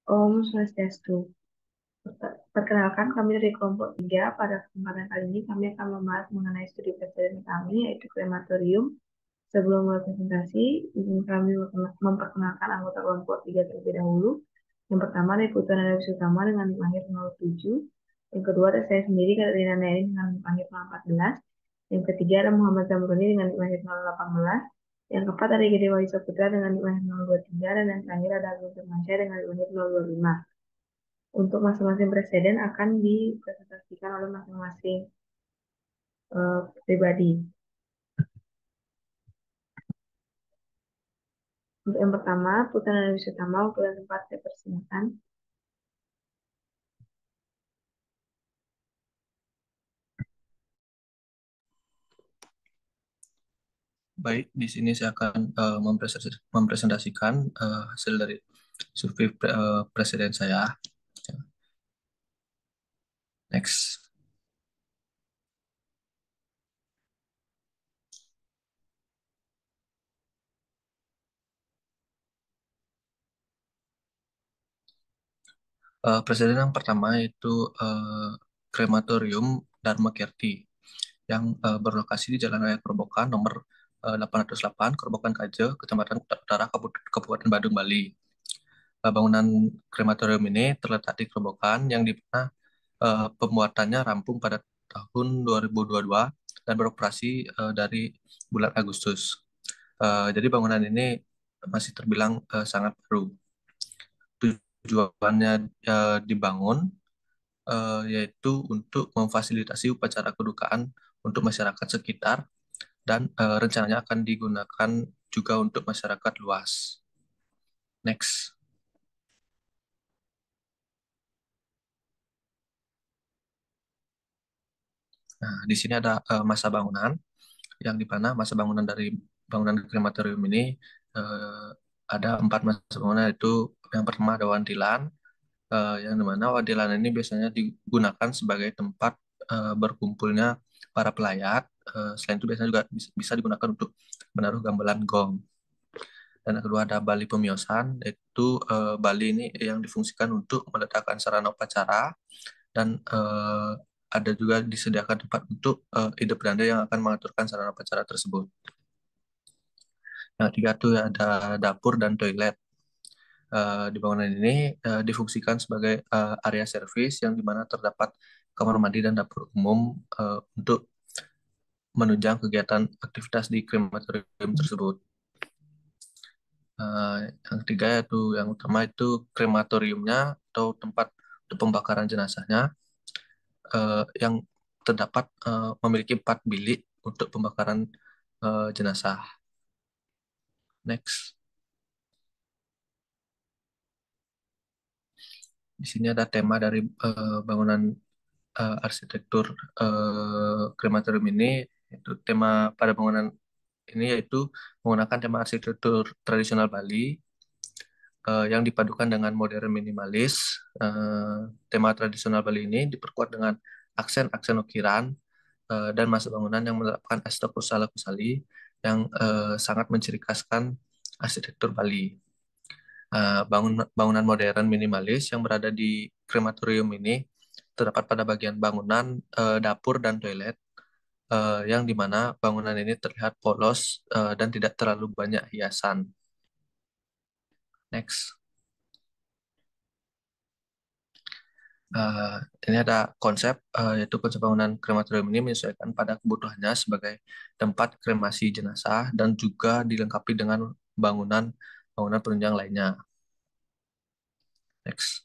Om Swastiastu. Perkenalkan, kami dari kelompok 3. Pada kesempatan kali ini, kami akan membahas mengenai studi presiden kami, yaitu krematorium. Sebelum mulai presentasi, izin kami memperkenalkan anggota kelompok 3 terlebih dahulu. Yang pertama, ada Putra Nada Wisutama dengan NIM akhir 07. Yang kedua, ada saya sendiri, Katrina Nairi dengan NIM akhir 014. Yang ketiga, ada Muhammad Zamruni dengan NIM akhir 018. Yang keempat, ada Gede Wahyu Saputra dengan NIM akhir 023. Dan yang terakhir, ada Agung Firmansyah dengan NIM akhir 025. Untuk masing-masing presiden akan dipresentasikan oleh masing-masing pribadi. Untuk yang pertama, Putra Nada Wisutama, wakilan tempat saya persilakan. Baik, di sini saya akan mempresentasikan hasil dari survei presiden saya. Next. Presiden yang pertama itu krematorium Dharma Kirti yang berlokasi di Jalan Raya Kerobokan nomor 808 Kerobokan Kaje, Kecamatan Utara, Kabupaten Badung, Bali. Bangunan krematorium ini terletak di Kerobokan yang di mana pembuatannya rampung pada tahun 2022 dan beroperasi dari bulan Agustus. Jadi bangunan ini masih terbilang sangat baru. Tujuannya dibangun yaitu untuk memfasilitasi upacara kedukaan untuk masyarakat sekitar dan rencananya akan digunakan juga untuk masyarakat luas. Next. Nah, di sini ada masa bangunan, yang di mana masa bangunan dari bangunan krematorium ini eh, ada 4 masa bangunan, yaitu yang pertama ada wantilan, yang di mana wantilan ini biasanya digunakan sebagai tempat berkumpulnya para pelayat. Selain itu biasanya juga bisa digunakan untuk menaruh gamelan gong. Dan yang kedua ada Bali Pemiosan, yaitu Bali ini yang difungsikan untuk meletakkan sarana upacara dan ada juga disediakan tempat untuk ide beranda yang akan mengaturkan sarana upacara tersebut. Yang ketiga tuh ada dapur dan toilet. Di bangunan ini difungsikan sebagai area servis yang dimana terdapat kamar mandi dan dapur umum untuk menunjang kegiatan aktivitas di krematorium tersebut. Yang ketiga yaitu yang utama itu krematoriumnya atau tempat untuk pembakaran jenazahnya yang terdapat memiliki 4 bilik untuk pembakaran jenazah. Next. Di sini ada tema dari bangunan arsitektur krematorium ini, yaitu tema pada bangunan ini yaitu menggunakan tema arsitektur tradisional Bali yang dipadukan dengan modern minimalis. Tema tradisional Bali ini diperkuat dengan aksen-aksen ukiran dan masa bangunan yang menerapkan estetika kusala-kusali yang sangat menciri-khaskan arsitektur Bali. Bangunan modern minimalis yang berada di krematorium ini terdapat pada bagian bangunan dapur dan toilet yang dimana bangunan ini terlihat polos dan tidak terlalu banyak hiasan. Next. Uh, ini ada konsep, yaitu konsep bangunan krematorium ini menyesuaikan pada kebutuhannya sebagai tempat kremasi jenazah dan juga dilengkapi dengan bangunan bangunan penunjang lainnya. Next.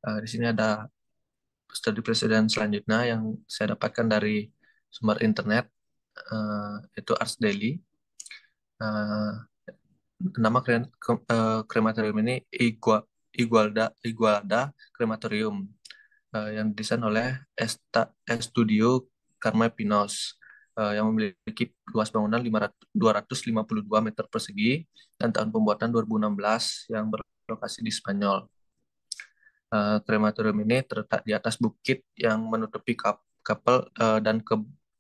Di sini ada studi presiden selanjutnya yang saya dapatkan dari sumber internet, yaitu Ars Daily. Nama krematorium ini Igualda Krematorium, yang didesain oleh Estudio Carme Pinos, yang memiliki luas bangunan 252 meter persegi dan tahun pembuatan 2016 yang berlokasi di Spanyol. Krematorium ini terletak di atas bukit yang menutupi kapel dan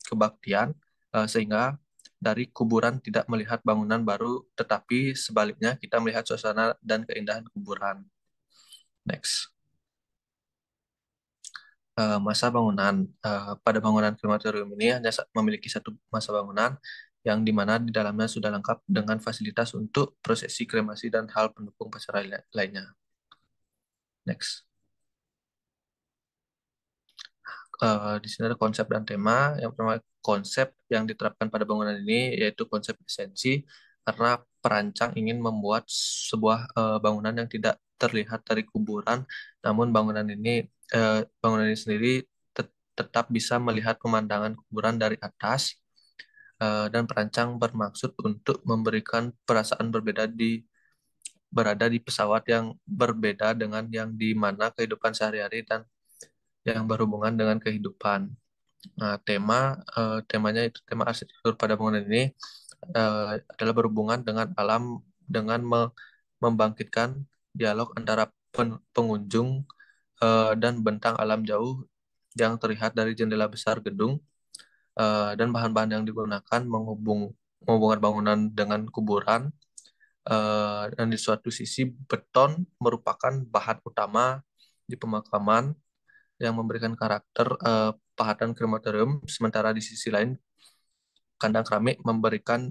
kebaktian, sehingga dari kuburan tidak melihat bangunan baru, tetapi sebaliknya kita melihat suasana dan keindahan kuburan. Next. Masa bangunan. Pada bangunan krematorium ini hanya memiliki satu masa bangunan yang dimana di dalamnya sudah lengkap dengan fasilitas untuk prosesi kremasi dan hal pendukung acara lainnya. Next. Di sini ada konsep dan tema. Yang pertama, konsep yang diterapkan pada bangunan ini yaitu konsep esensi, karena perancang ingin membuat sebuah bangunan yang tidak terlihat dari kuburan, namun bangunan ini sendiri tetap bisa melihat pemandangan kuburan dari atas, dan perancang bermaksud untuk memberikan perasaan berada di pesawat yang berbeda dengan yang di mana kehidupan sehari-hari dan yang berhubungan dengan kehidupan. Nah, temanya itu tema arsitektur pada bangunan ini adalah berhubungan dengan alam dengan membangkitkan dialog antara pengunjung dan bentang alam jauh yang terlihat dari jendela besar gedung, dan bahan-bahan yang digunakan menghubungkan bangunan dengan kuburan, dan di suatu sisi beton merupakan bahan utama di pemakaman yang memberikan karakter pahatan krematorium, sementara di sisi lain kandang keramik memberikan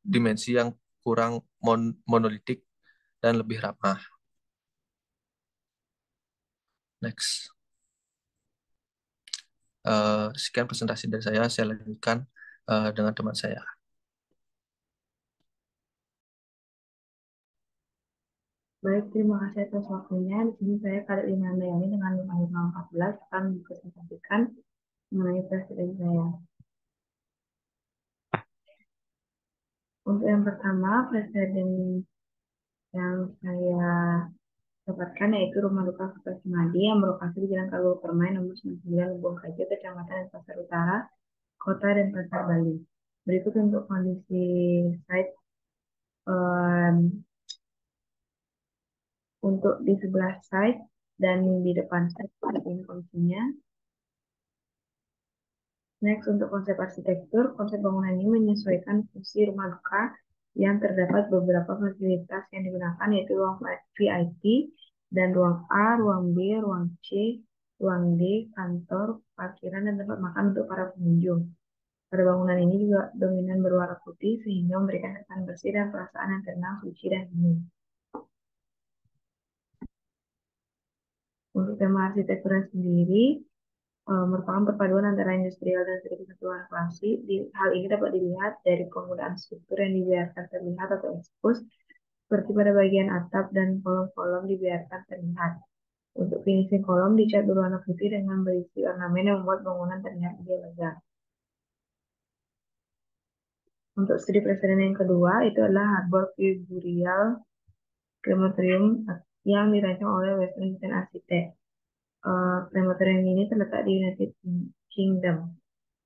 dimensi yang kurang monolitik dan lebih ramah. Next. Sekian presentasi dari saya lanjutkan dengan teman saya. Baik, terima kasih atas waktunya. Di sini saya Kadek Lina Handayani dengan 5514 akan mempresentasikan mengenai presiden saya. Untuk yang pertama, presiden yang saya dapatkan yaitu Rumah Duka Kota Semadi yang berlokasi di Jalan Kalua Permai nomor 99 Lubuk Kajo, Kecamatan Denpasar Utara, Kota Denpasar, Bali. Berikut untuk kondisi site untuk di sebelah site dan di depan site ini kondisinya. Next, untuk konsep arsitektur, konsep bangunan ini menyesuaikan fungsi rumah duka yang terdapat beberapa fasilitas yang digunakan yaitu ruang VIP dan ruang A, ruang B, ruang C, ruang D, kantor, parkiran, dan tempat makan untuk para pengunjung. Pada bangunan ini juga dominan berwarna putih sehingga memberikan kesan bersih dan perasaan yang tenang, suci, dan hening. Untuk tema arsitekturnya sendiri, merupakan perpaduan antara industrial dan sedikit sentuhan klasik. Hal ini dapat dilihat dari penggunaan struktur yang dibiarkan terlihat atau ekspos, seperti pada bagian atap dan kolom-kolom dibiarkan terlihat. Untuk finishing kolom dicat berwarna putih dengan berisi ornamen yang membuat bangunan terlihat lebih elegan. Untuk studi presiden yang kedua, itu adalah Harbor View Burial Crematorium yang dirancang oleh Western Design Architect. Krematorium ini terletak di United Kingdom.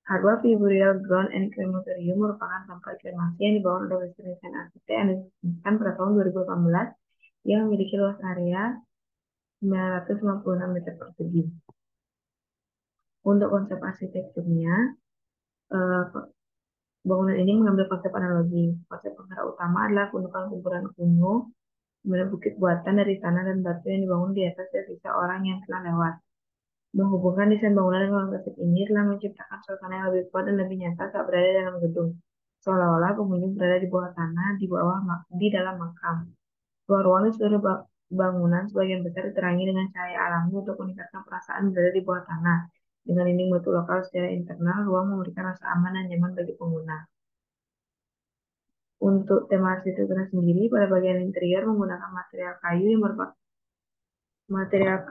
Hardware Burial Ground and Crematorium merupakan tempat kremasi yang dibangun oleh Western Design Architect yang diresmikan pada tahun 2018 yang memiliki luas area 956 meter persegi. Untuk konsep arsitekturnya, eh, bangunan ini mengambil konsep analogi. Konsep penggerak utama adalah gundukan kuburan kuno, kemudian bukit buatan dari tanah dan batu yang dibangun di atas sisa orang yang telah lewat. Menghubungkan desain bangunan dengan konsep ini telah menciptakan suasana yang lebih kuat dan lebih nyata saat berada dalam gedung. Seolah-olah pengunjung berada di bawah tanah, di dalam makam. Ruang-ruang di seluruh bangunan sebagian besar diterangi dengan cahaya alami untuk meningkatkan perasaan berada di bawah tanah. Dengan ini mutu lokal secara internal, ruang memberikan rasa aman dan nyaman bagi pengguna. Untuk tema arsitektur sendiri, pada bagian interior menggunakan material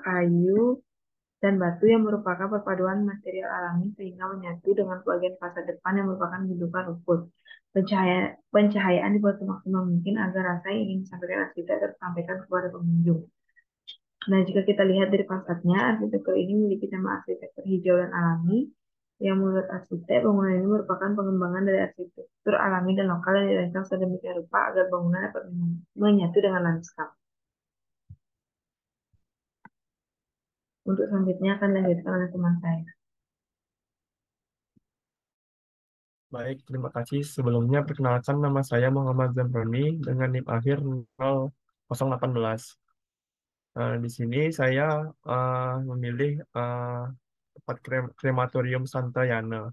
kayu dan batu yang merupakan perpaduan material alami sehingga menyatu dengan bagian fasad depan yang merupakan gundukan rumput. Pencahayaan dibuat semaksimal mungkin agar rasa yang ingin disampaikan arsitek tersampaikan kepada pengunjung. Nah, jika kita lihat dari fasadnya, arsitektur ini memiliki tema arsitektur hijau dan alami, yang menurut arsitek, bangunan ini merupakan pengembangan dari arsitektur alami dan lokal yang dirancang sedemikian rupa agar bangunan dapat menyatu dengan lanskap. Untuk selanjutnya akan dilanjutkan oleh teman saya. Baik, terima kasih. Sebelumnya perkenalkan nama saya Muhammad Zamroni dengan NIM akhir 0018. Di sini saya memilih tempat krematorium Santayana.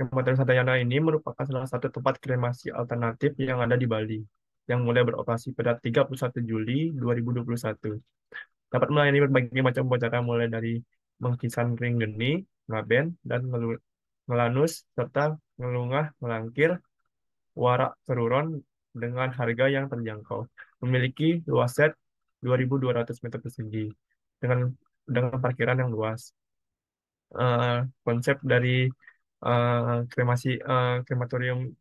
Krematorium Santayana ini merupakan salah satu tempat kremasi alternatif yang ada di Bali, yang mulai beroperasi pada 31 Juli 2021. Dapat melayani berbagai macam upacara mulai dari mengkisan ring geni, ngaben, dan ngelanus, serta ngelungah, melangkir, warak keruron dengan harga yang terjangkau. Memiliki luas set 2.200 meter persegi dengan parkiran yang luas. Eh, Konsep dari krematorium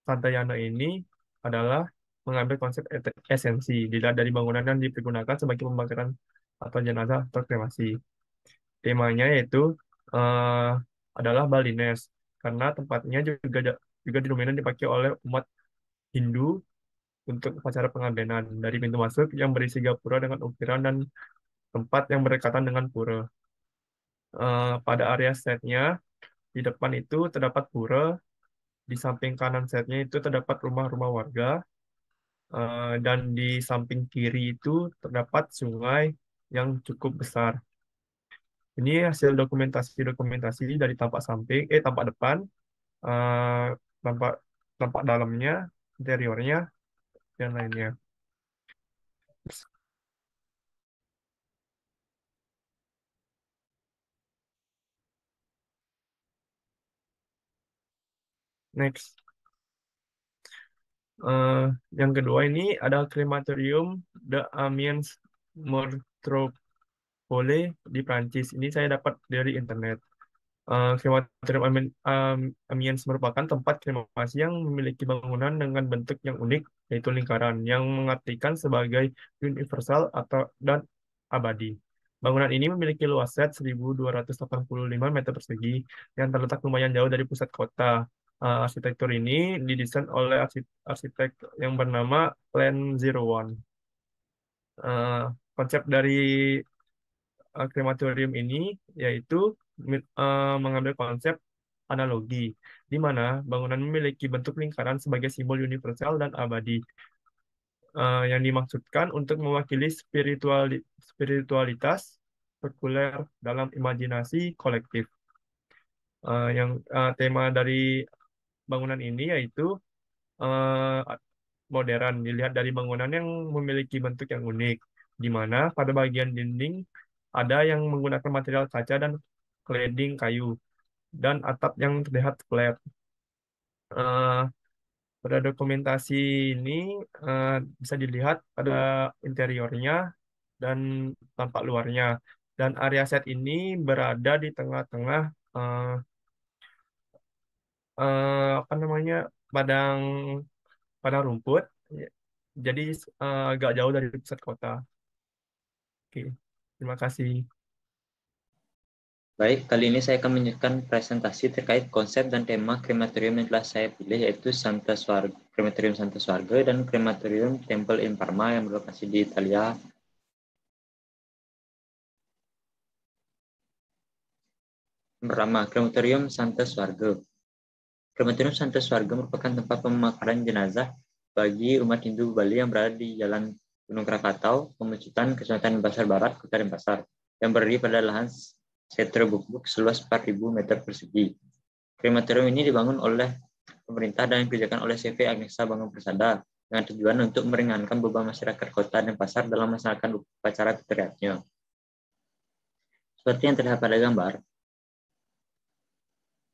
Santayana ini adalah mengambil konsep esensi dilihat dari bangunan yang dipergunakan sebagai pembakaran atau jenazah atau kremasi. Temanya yaitu eh, adalah Balinese karena tempatnya juga didominan dipakai oleh umat Hindu untuk upacara pengabenan dari pintu masuk yang berisi gapura dengan ukiran dan tempat yang berdekatan dengan pura. Pada area setnya di depan itu terdapat pura, di samping kanan setnya itu terdapat rumah-rumah warga, dan di samping kiri itu terdapat sungai yang cukup besar. Ini hasil dokumentasi dari tampak depan, eh, tampak tampak dalamnya, interiornya, dan lainnya. Next. Eh, yang kedua ini ada krematorium The Amiens Meurthe di Prancis. Ini saya dapat dari internet. Krematorium Amiens merupakan tempat kremasi yang memiliki bangunan dengan bentuk yang unik, yaitu lingkaran, yang mengartikan sebagai universal atau dan abadi. Bangunan ini memiliki luas set 1.285 meter persegi yang terletak lumayan jauh dari pusat kota. Arsitektur ini didesain oleh arsitek yang bernama Plan Zero One. Eh, Konsep dari krematorium ini yaitu mengambil konsep analogi, di mana bangunan memiliki bentuk lingkaran sebagai simbol universal dan abadi, yang dimaksudkan untuk mewakili spiritualitas sekuler dalam imajinasi kolektif. Tema dari bangunan ini yaitu eh, modern, dilihat dari bangunan yang memiliki bentuk yang unik, di mana pada bagian dinding ada yang menggunakan material kaca dan cladding kayu, dan atap yang terlihat flat. Eh, Pada dokumentasi ini eh, bisa dilihat pada interiornya dan tampak luarnya. Dan area set ini berada di tengah-tengah eh, apa namanya padang padang rumput. Ya, jadi agak jauh dari pusat kota. Oke, terima kasih. Baik, kali ini saya akan menunjukkan presentasi terkait konsep dan tema krematorium yang telah saya pilih, yaitu Krematorium Santa Swarga dan Krematorium Temple in Parma yang berlokasi di Italia. Yang pertama, Krematorium Santa Swarga. Krematorium Santa Swarga merupakan tempat pemakaran jenazah bagi umat Hindu Bali yang berada di Jalan Gunung Krakatau, Pemecutan, Kecamatan Denpasar Barat, Kota Denpasar, yang berdiri pada lahan setra bukbuk seluas 4.000 meter persegi. Krematorium ini dibangun oleh pemerintah dan dikerjakan oleh CV Agnesa Bangun Persada dengan tujuan untuk meringankan beban masyarakat Kota Denpasar dalam melaksanakan upacara fitriatnya. Seperti yang terlihat pada gambar,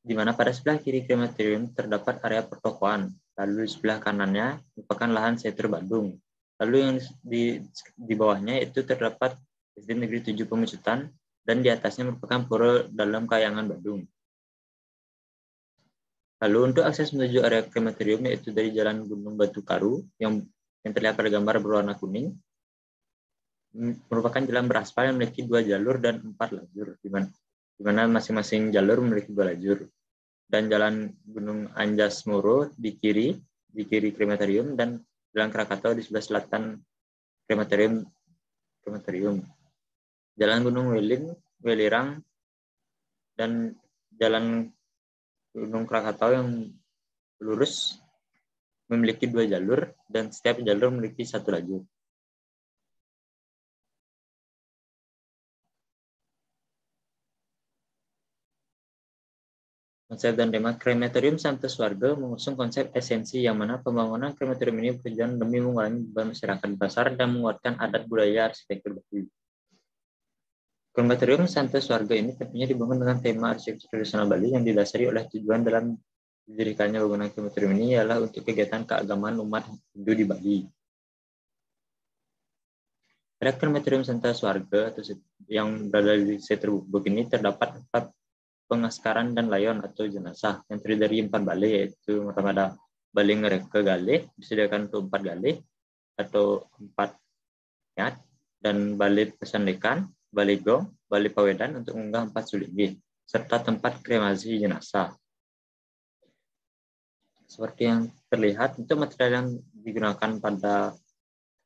di mana pada sebelah kiri krematorium terdapat area pertokoan, lalu di sebelah kanannya merupakan lahan setra Badung. Lalu yang di bawahnya itu terdapat SD Negeri 7 Pemecutan, dan di atasnya merupakan pura dalam Kayangan Badung. Lalu untuk akses menuju area krematorium yaitu dari Jalan Gunung Batu Karu yang terlihat pada gambar berwarna kuning, merupakan jalan beraspal yang memiliki 2 jalur dan 4 lajur, di mana masing-masing jalur memiliki 2 lajur. Dan Jalan Gunung Anjas Moro di kiri krematorium, dan Jalan Krakatau di sebelah selatan krematorium. Jalan Gunung Welirang dan Jalan Gunung Krakatau yang lurus memiliki 2 jalur dan setiap jalur memiliki 1 lajur. Konsep dan tema Krematorium Santo Swarga mengusung konsep esensi yang mana pembangunan krematorium ini bertujuan demi mengurangi beban masyarakat pasar dan menguatkan adat budaya arsitektur Bali. Krematorium Santo Swarga ini tentunya dibangun dengan tema arsitektur tradisional Bali yang didasari oleh tujuan dalam didirikannya bangunan krematorium ini ialah untuk kegiatan keagamaan umat Hindu di Bali. Pada krematorium Santo Swarga atau yang berada di Seterbuk ini terdapat 4 pengaskaran dan layon atau jenazah yang terdiri dari 4 balai, yaitu pertama ada balai ngereke galih disediakan untuk 4 galih atau 4 nyat, dan balai pesandekan, balai gong, balai pawedan untuk mengunggah 4 suligi, serta tempat kremasi jenazah. Seperti yang terlihat, untuk material yang digunakan pada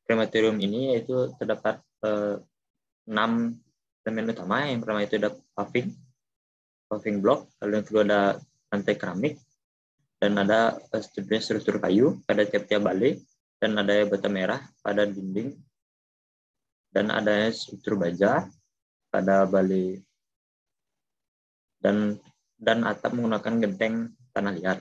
krematorium ini yaitu terdapat 6 elemen utama. Yang pertama itu ada paving block, lalu yang kedua ada lantai keramik, dan ada struktur kayu pada tiap-tiap balai, dan ada bata merah pada dinding, dan ada struktur baja pada balai, dan atap menggunakan genteng tanah liat.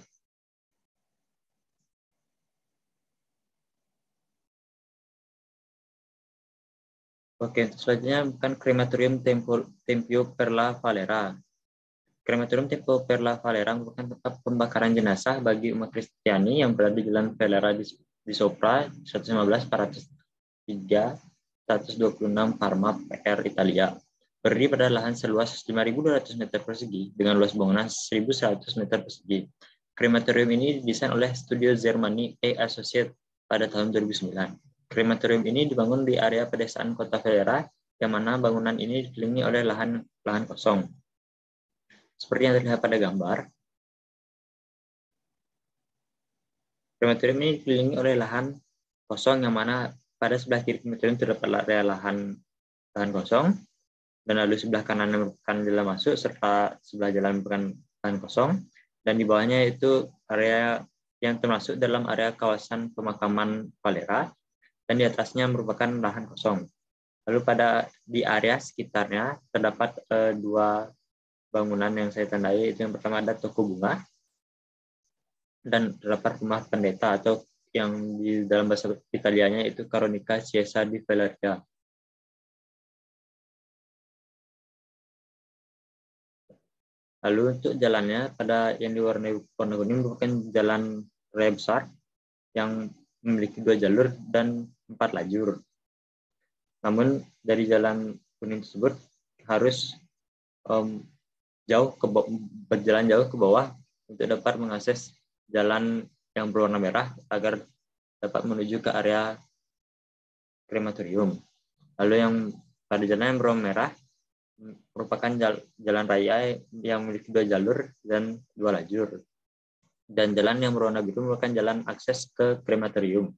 Oke, selanjutnya bukan krematorium Tempio Perla Valera. Krematorium Tempio Perla Valera merupakan tempat pembakaran jenazah bagi umat Kristiani yang berada di Jalan Valera di Sopra 115 403 126 Parma PR Italia. Berdiri pada lahan seluas 5.200 meter persegi dengan luas bangunan 1.100 meter persegi. Krematorium ini didesain oleh Studio Zermani e Associates pada tahun 2009. Krematorium ini dibangun di area pedesaan Kota Valera, yang mana bangunan ini dikelilingi oleh lahan kosong. Seperti yang terlihat pada gambar, krematorium ini dikelilingi oleh lahan kosong, yang mana pada sebelah kiri krematorium terdapat area lahan kosong, dan lalu sebelah kanan merupakan jalan masuk serta sebelah jalan merupakan lahan kosong, dan di bawahnya itu area yang termasuk dalam area kawasan pemakaman Valera, dan di atasnya merupakan lahan kosong. Lalu di area sekitarnya terdapat 2 bangunan yang saya tandai. Itu yang pertama ada toko bunga, dan terdapat rumah pendeta atau yang di dalam bahasa Italianya itu Caronica Chiesa di Valeria. Lalu untuk jalannya pada yang diwarnai warna kuning merupakan jalan raya besar yang memiliki 2 jalur dan 4 lajur. Namun dari jalan kuning tersebut harus berjalan jauh ke bawah untuk dapat mengakses jalan yang berwarna merah agar dapat menuju ke area krematorium. Lalu yang pada jalan yang berwarna merah merupakan jalan raya yang memiliki 2 jalur dan 2 lajur. Dan jalan yang berwarna biru merupakan jalan akses ke krematorium.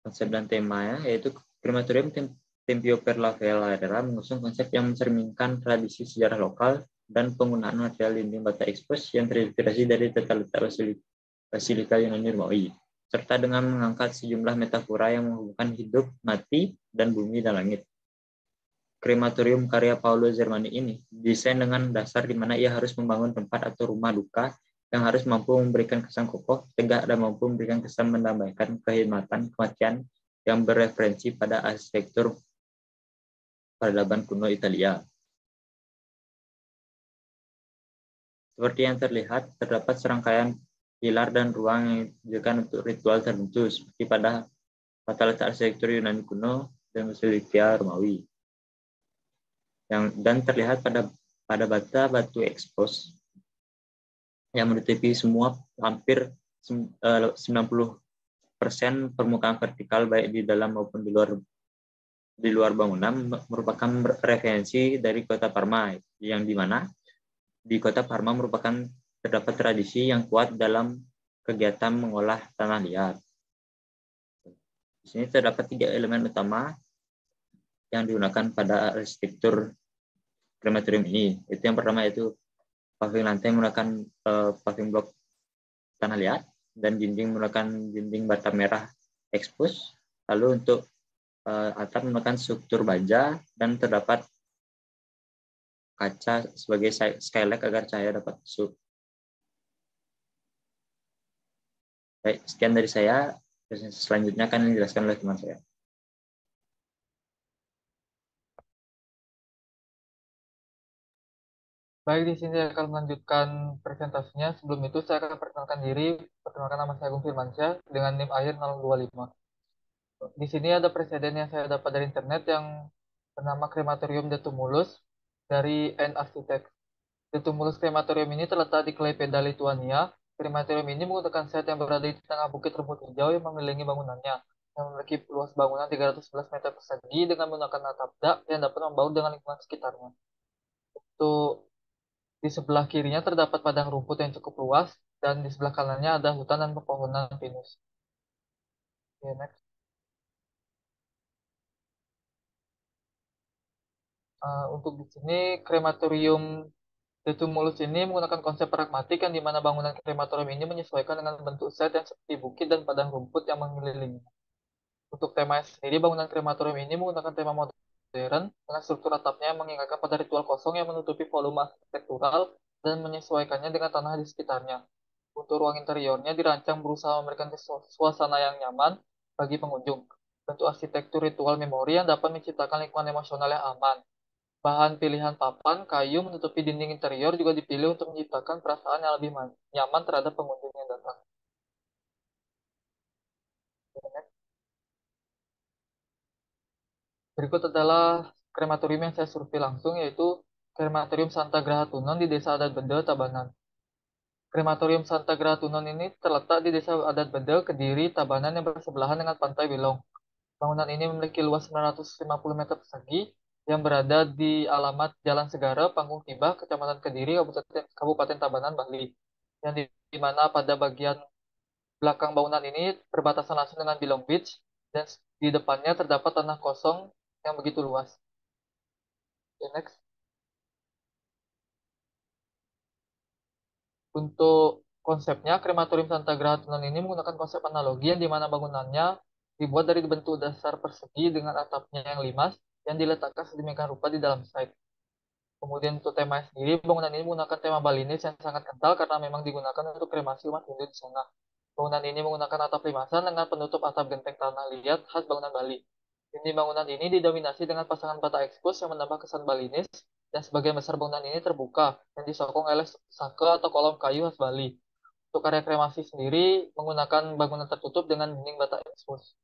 Konsep dan temanya yaitu krematorium Tempio Perla Valera mengusung konsep yang mencerminkan tradisi sejarah lokal dan penggunaan material dinding bata ekspos yang terinspirasi dari tata letak Basilika Yunani Romawi, serta dengan mengangkat sejumlah metafora yang menghubungkan hidup, mati, dan bumi dan langit. Krematorium karya Paolo Zermani ini didesain dengan dasar di mana ia harus membangun tempat atau rumah duka yang harus mampu memberikan kesan kokoh, tegak, dan mampu memberikan kesan mendamaikan kehormatan kematian yang bereferensi pada arsitektur peradaban kuno Italia. Seperti yang terlihat, terdapat serangkaian pilar dan ruang yang digunakan untuk ritual tertentu, seperti pada tata letak arsitektur Yunani kuno dan Basilika Romawi. Dan terlihat pada batu ekspos yang menutupi semua hampir 90% permukaan vertikal baik di dalam maupun di luar bangunan merupakan referensi dari kota Parma, yang dimana di kota Parma merupakan terdapat tradisi yang kuat dalam kegiatan mengolah tanah liat. Di sini terdapat 3 elemen utama yang digunakan pada arsitektur krematorium ini. Itu yang pertama, yaitu paving lantai menggunakan paving blok tanah liat dan dinding menggunakan dinding bata merah expose. Lalu untuk atap menggunakan struktur baja dan terdapat kaca sebagai skylight agar cahaya dapat masuk. Baik, sekian dari saya. Selanjutnya akan dijelaskan oleh teman saya. Baik, di sini saya akan melanjutkan presentasinya. Sebelum itu, saya akan perkenalkan diri. Perkenalkan, nama saya Agung Firmansyah dengan NIM akhir 025. Di sini ada presiden yang saya dapat dari internet yang bernama Krematorium de Tumulus dari N Architect. De Tumulus Krematorium ini terletak di Klaipeda, Lituania. Krematorium ini menggunakan set yang berada di tengah bukit rumput hijau yang mengelilingi bangunannya, yang memiliki luas bangunan 311 meter persegi dengan menggunakan atap dak yang dapat membaut dengan lingkungan sekitarnya. Untuk di sebelah kirinya terdapat padang rumput yang cukup luas, dan di sebelah kanannya ada hutan dan pepohonan pinus. Oke, next. Untuk di sini, krematorium de Tumulus ini menggunakan konsep pragmatik yang dimana bangunan krematorium ini menyesuaikan dengan bentuk set yang seperti bukit dan padang rumput yang mengelilingi. Untuk tema sendiri, bangunan krematorium ini menggunakan tema modern dengan struktur atapnya yang mengingatkan pada ritual kosong yang menutupi volume arsitektural dan menyesuaikannya dengan tanah di sekitarnya. Untuk ruang interiornya dirancang berusaha memberikan suasana yang nyaman bagi pengunjung. Bentuk arsitektur ritual memori yang dapat menciptakan lingkungan emosional yang aman. Bahan pilihan papan, kayu menutupi dinding interior juga dipilih untuk menciptakan perasaan yang lebih nyaman terhadap pengunjung yang datang. Berikut adalah krematorium yang saya survei langsung, yaitu Krematorium Santa Graha Tunon di Desa Adat Bede, Tabanan. Krematorium Santa Graha Tunon ini terletak di Desa Adat Bede, Kediri, Tabanan yang bersebelahan dengan Pantai Wilong. Bangunan ini memiliki luas 950 meter persegi yang berada di alamat Jalan Segara, Panggung Tibah, Kecamatan Kediri, Kabupaten Tabanan, Bali. Yang di mana pada bagian belakang bangunan ini berbatasan langsung dengan Bilong Beach, dan di depannya terdapat tanah kosong yang begitu luas. Okay, next. Untuk konsepnya, krematorium Santa Graha Tunon ini menggunakan konsep analogi yang dimana bangunannya dibuat dari bentuk dasar persegi dengan atapnya yang limas yang diletakkan sedemikian rupa di dalam site. Kemudian untuk tema sendiri, bangunan ini menggunakan tema Balinese yang sangat kental karena memang digunakan untuk kremasi umat Hindu di sana. Bangunan ini menggunakan atap limasan dengan penutup atap genteng tanah liat khas bangunan Bali. Dinding bangunan ini didominasi dengan pasangan bata ekspos yang menambah kesan Balinese, dan sebagian besar bangunan ini terbuka yang disokong oleh sake atau kolom kayu khas Bali. Untuk area kremasi sendiri menggunakan bangunan tertutup dengan dinding bata ekspos.